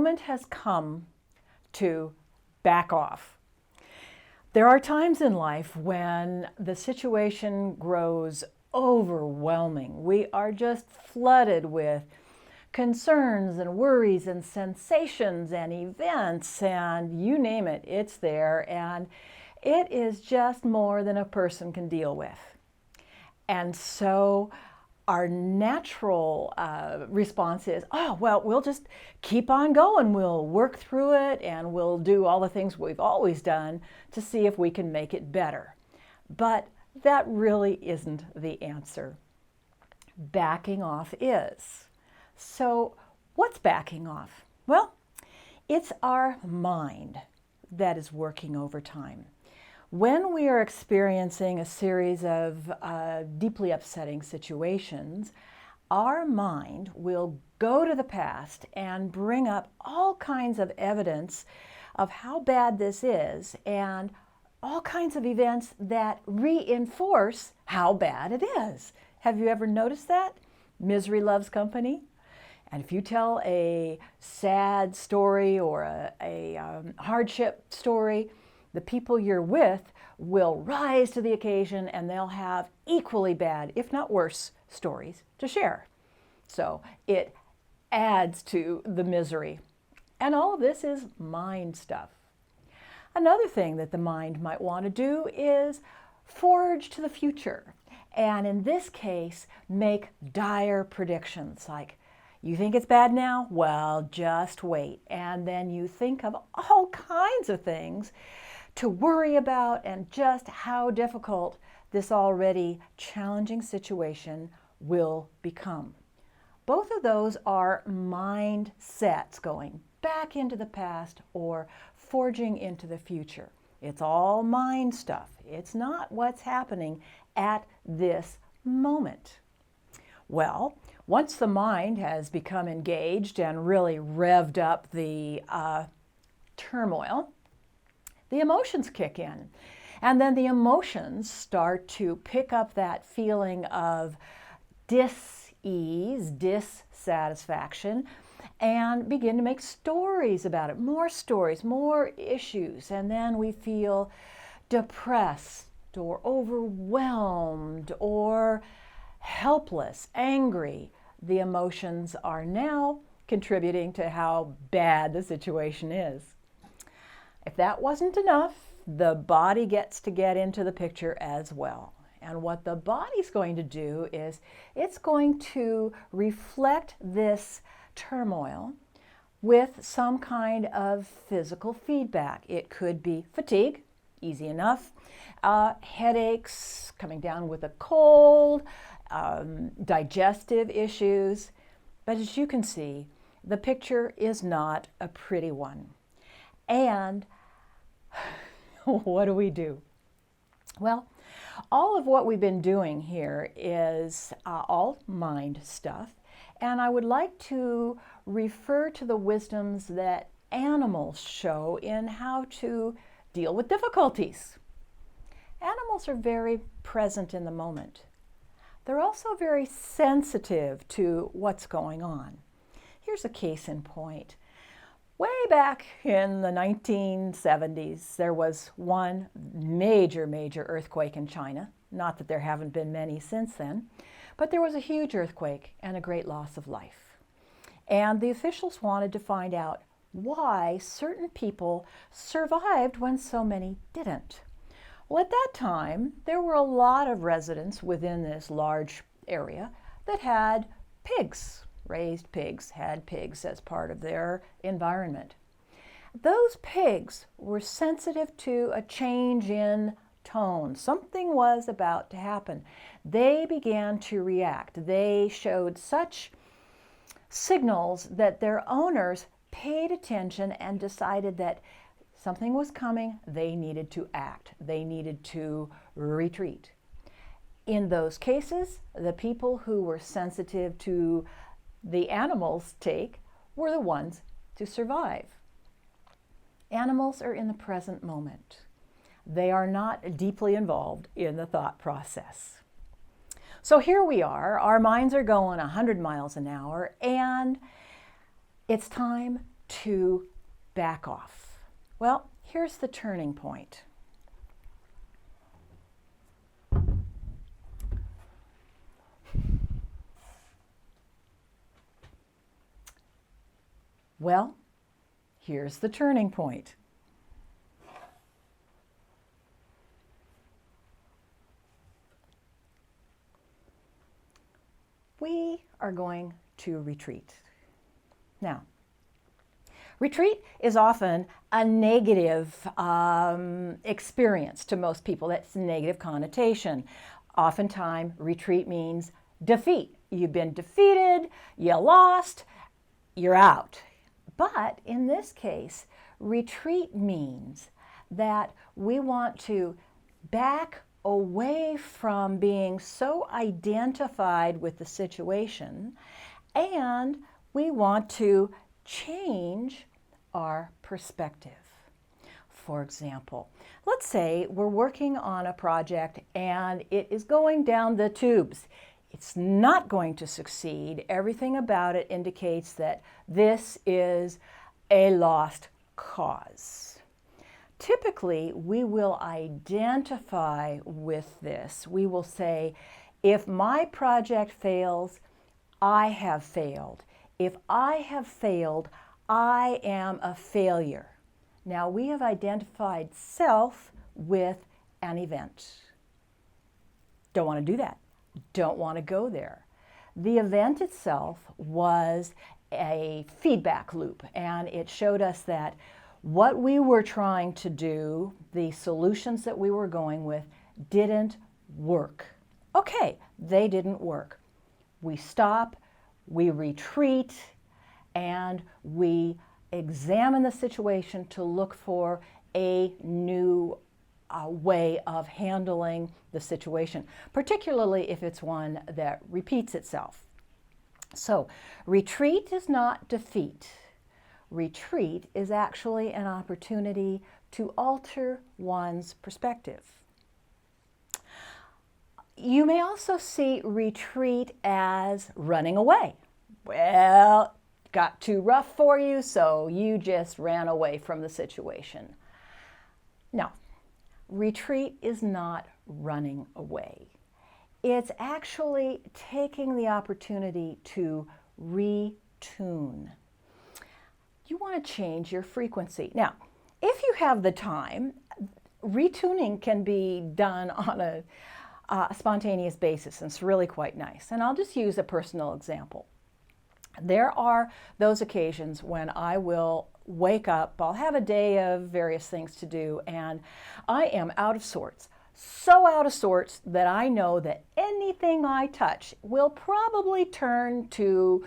moment has come to back off. There are times in life when the situation grows overwhelming. We are just flooded with concerns and worries and sensations and events, and you name it, it's there, and it is just more than a person can deal with. And so our natural response is, oh, well, we'll just keep on going. We'll work through it and we'll do all the things we've always done to see if we can make it better. But that really isn't the answer. Backing off is. So what's backing off? Well, it's our mind that is working overtime. When we are experiencing a series of deeply upsetting situations, our mind will go to the past and bring up all kinds of evidence of how bad this is and all kinds of events that reinforce how bad it is. Have you ever noticed that? Misery loves company. And if you tell a sad story or a hardship story, the people you're with will rise to the occasion and they'll have equally bad, if not worse, stories to share. So it adds to the misery. And all of this is mind stuff. Another thing that the mind might want to do is forge to the future. And in this case, make dire predictions like, you think it's bad now? Well, just wait. And then you think of all kinds of things to worry about and just how difficult this already challenging situation will become. Both of those are mindsets going back into the past or forging into the future. It's all mind stuff. It's not what's happening at this moment. Well, once the mind has become engaged and really revved up the turmoil, the emotions kick in. And then the emotions start to pick up that feeling of dis-ease, dissatisfaction, and begin to make stories about it. More stories, more issues. And then we feel depressed or overwhelmed or helpless, angry. The emotions are now contributing to how bad the situation is. If that wasn't enough, the body gets to get into the picture as well. And what the body's going to do is it's going to reflect this turmoil with some kind of physical feedback. It could be fatigue, easy enough, headaches, coming down with a cold, digestive issues. But as you can see, the picture is not a pretty one. And what do? Well, all of what we've been doing here is all mind stuff. And I would like to refer to the wisdoms that animals show in how to deal with difficulties. Animals are very present in the moment. They're also very sensitive to what's going on. Here's a case in point. Way back in the 1970s, there was one major earthquake in China. Not that there haven't been many since then, but there was a huge earthquake and a great loss of life. And the officials wanted to find out why certain people survived when so many didn't. Well, at that time, there were a lot of residents within this large area that had pigs. Raised pigs, had pigs as part of their environment. Those pigs were sensitive to a change in tone. Something was about to happen. They began to react. They showed such signals that their owners paid attention and decided that something was coming. They needed to act. They needed to retreat. In those cases, the people who were sensitive to the animals' take were the ones to survive. Animals are in the present moment. They are not deeply involved in the thought process. So here we are, our minds are going 100 miles an hour, and it's time to back off. Well, here's the turning point. Well, here's the turning point. We are going to retreat. Now, retreat is often a negative experience to most people. That's a negative connotation. Oftentimes, retreat means defeat. You've been defeated, you lost, you're out. But in this case, retreat means that we want to back away from being so identified with the situation, and we want to change our perspective. For example, let's say we're working on a project and it is going down the tubes. It's not going to succeed. Everything about it indicates that this is a lost cause. Typically, we will identify with this. We will say, if my project fails, I have failed. If I have failed, I am a failure. Now, we have identified self with an event. Don't want to do that. Don't want to go there. The event itself was a feedback loop, and it showed us that what we were trying to do, the solutions that we were going with, didn't work. Okay, they didn't work. We stop, we retreat, and we examine the situation to look for a new way of handling the situation, particularly if it's one that repeats itself. So, retreat is not defeat. Retreat is actually an opportunity to alter one's perspective. You may also see retreat as running away. Well, got too rough for you, so you just ran away from the situation. No, retreat is not running away. It's actually taking the opportunity to retune. You want to change your frequency. Now, if you have the time, retuning can be done on a spontaneous basis, and it's really quite nice. And I'll just use a personal example. There are those occasions when I will wake up, I'll have a day of various things to do, and I am out of sorts. So out of sorts that I know that anything I touch will probably turn to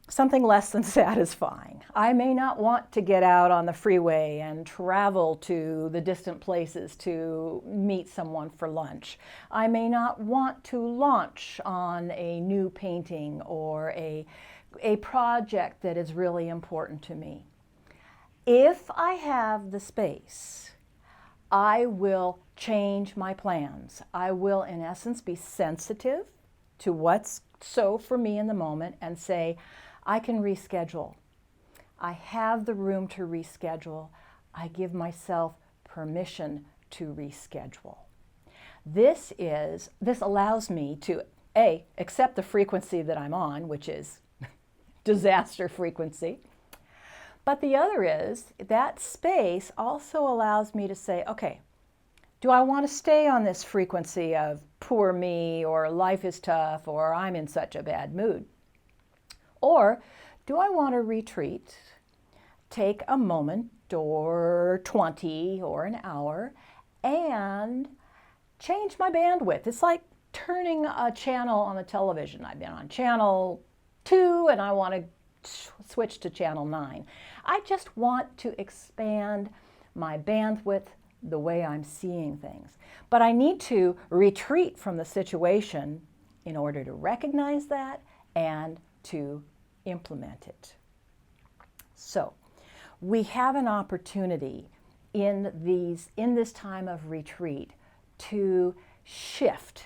something less than satisfying. I may not want to get out on the freeway and travel to the distant places to meet someone for lunch. I may not want to launch on a new painting or a project that is really important to me. If I have the space, I will change my plans. I will, in essence, be sensitive to what's so for me in the moment and say, I can reschedule. I have the room to reschedule. I give myself permission to reschedule. This allows me to, A, accept the frequency that I'm on, which is disaster frequency. But the other is that space also allows me to say, okay, do I want to stay on this frequency of poor me or life is tough or I'm in such a bad mood? Or do I want to retreat, take a moment or 20 or an hour and change my bandwidth? It's like turning a channel on the television. I've been on channel 2 and I want to switch to channel 9. I just want to expand my bandwidth, the way I'm seeing things. But I need to retreat from the situation in order to recognize that and to implement it. So we have an opportunity in this time of retreat to shift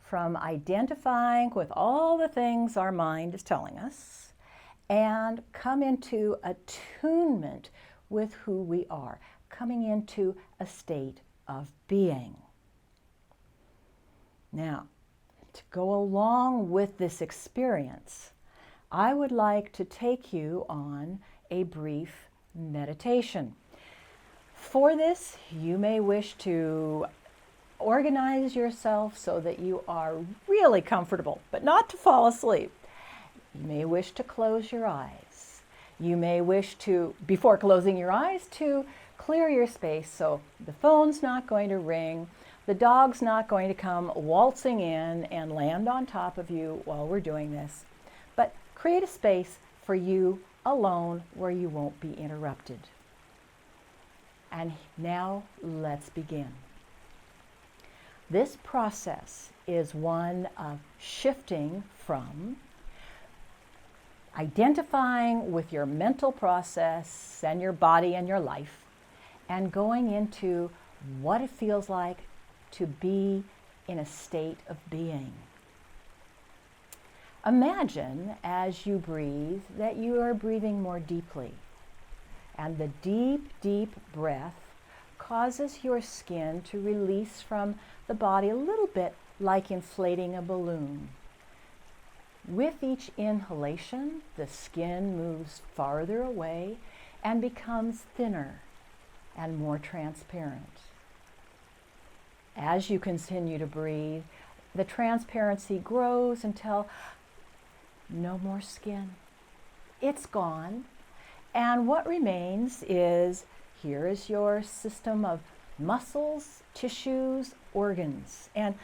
from identifying with all the things our mind is telling us and come into attunement with who we are, coming into a state of being. Now, to go along with this experience, I would like to take you on a brief meditation. For this, you may wish to organize yourself so that you are really comfortable, but not to fall asleep. You may wish to close your eyes. You may wish to, before closing your eyes, to clear your space so the phone's not going to ring, the dog's not going to come waltzing in and land on top of you while we're doing this. But create a space for you alone where you won't be interrupted. And now let's begin. This process is one of shifting from identifying with your mental process and your body and your life and going into what it feels like to be in a state of being. Imagine as you breathe that you are breathing more deeply, and the deep, deep breath causes your skin to release from the body a little bit like inflating a balloon. With each inhalation, the skin moves farther away and becomes thinner and more transparent. As you continue to breathe, the transparency grows until no more skin. It's gone. And what remains is, here is your system of muscles, tissues, organs. And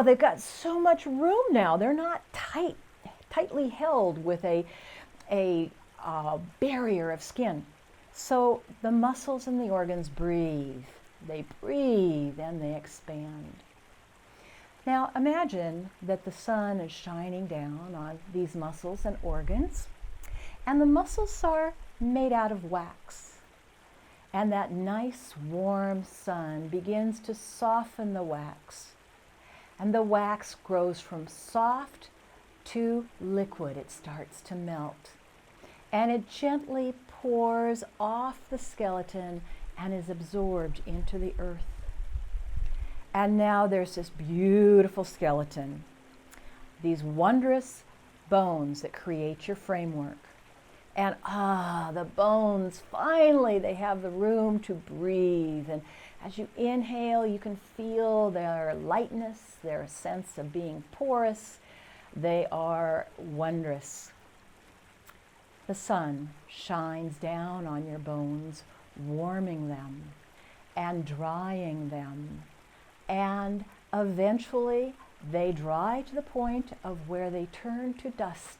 they've got so much room now. They're not tightly held with a barrier of skin. So the muscles and the organs breathe. They breathe and they expand. Now imagine that the sun is shining down on these muscles and organs, and the muscles are made out of wax. And that nice warm sun begins to soften the wax. And the wax grows from soft to liquid. It starts to melt. And it gently pours off the skeleton and is absorbed into the earth. And now there's this beautiful skeleton, these wondrous bones that create your framework. And the bones, finally, they have the room to breathe. And as you inhale, you can feel their lightness, their sense of being porous. They are wondrous. The sun shines down on your bones, warming them and drying them. And eventually, they dry to the point of where they turn to dust.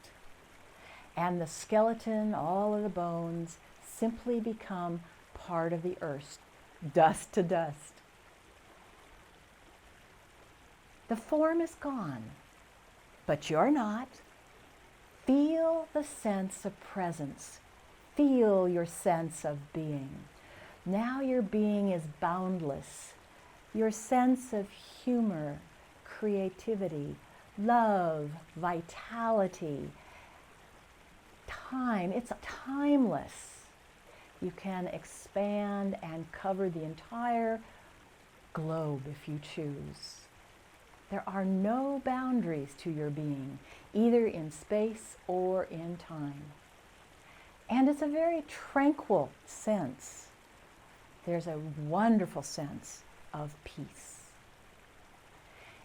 And the skeleton, all of the bones, simply become part of the earth, dust to dust. The form is gone, but you're not. Feel the sense of presence. Feel your sense of being. Now your being is boundless. Your sense of humor, creativity, love, vitality, time, it's timeless. You can expand and cover the entire globe if you choose. There are no boundaries to your being, either in space or in time. And it's a very tranquil sense. There's a wonderful sense of peace.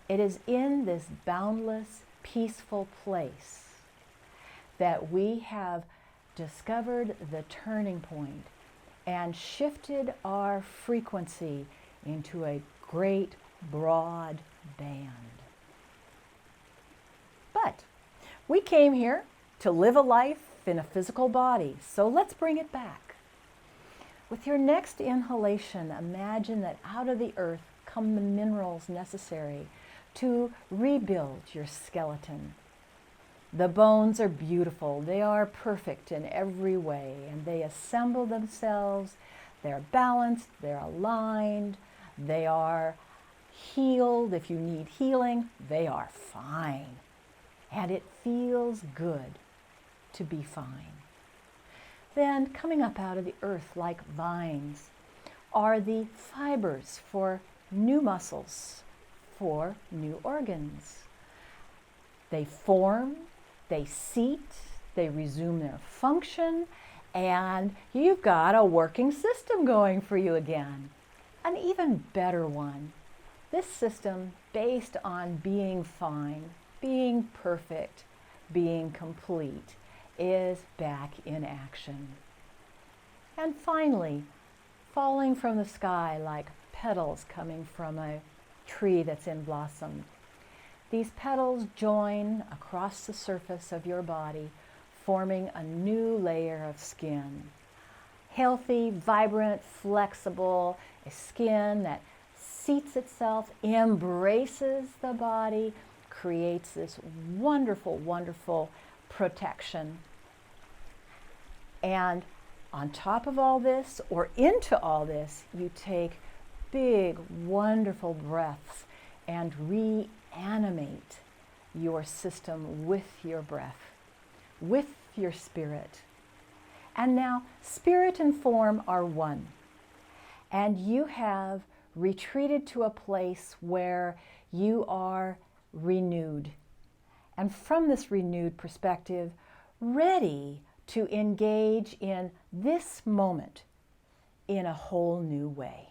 It is in this boundless, peaceful place that we have discovered the turning point and shifted our frequency into a great broad band. But we came here to live a life in a physical body, so let's bring it back. With your next inhalation, imagine that out of the earth come the minerals necessary to rebuild your skeleton. The bones are beautiful. They are perfect in every way, and they assemble themselves. They're balanced, they're aligned, they are healed. If you need healing, they are fine. And it feels good to be fine. Then coming up out of the earth like vines are the fibers for new muscles, for new organs. They form, they seat, they resume their function, and you've got a working system going for you again. An even better one. This system based on being fine, being perfect, being complete, is back in action. And finally, falling from the sky like petals coming from a tree that's in blossom. These petals join across the surface of your body, forming a new layer of skin. Healthy, vibrant, flexible, a skin that seats itself, embraces the body, creates this wonderful, wonderful protection. And on top of all this, or into all this, you take big, wonderful breaths and reanimate your system with your breath, with your spirit. And now, spirit and form are one. And you have retreated to a place where you are renewed. And from this renewed perspective, ready to engage in this moment in a whole new way.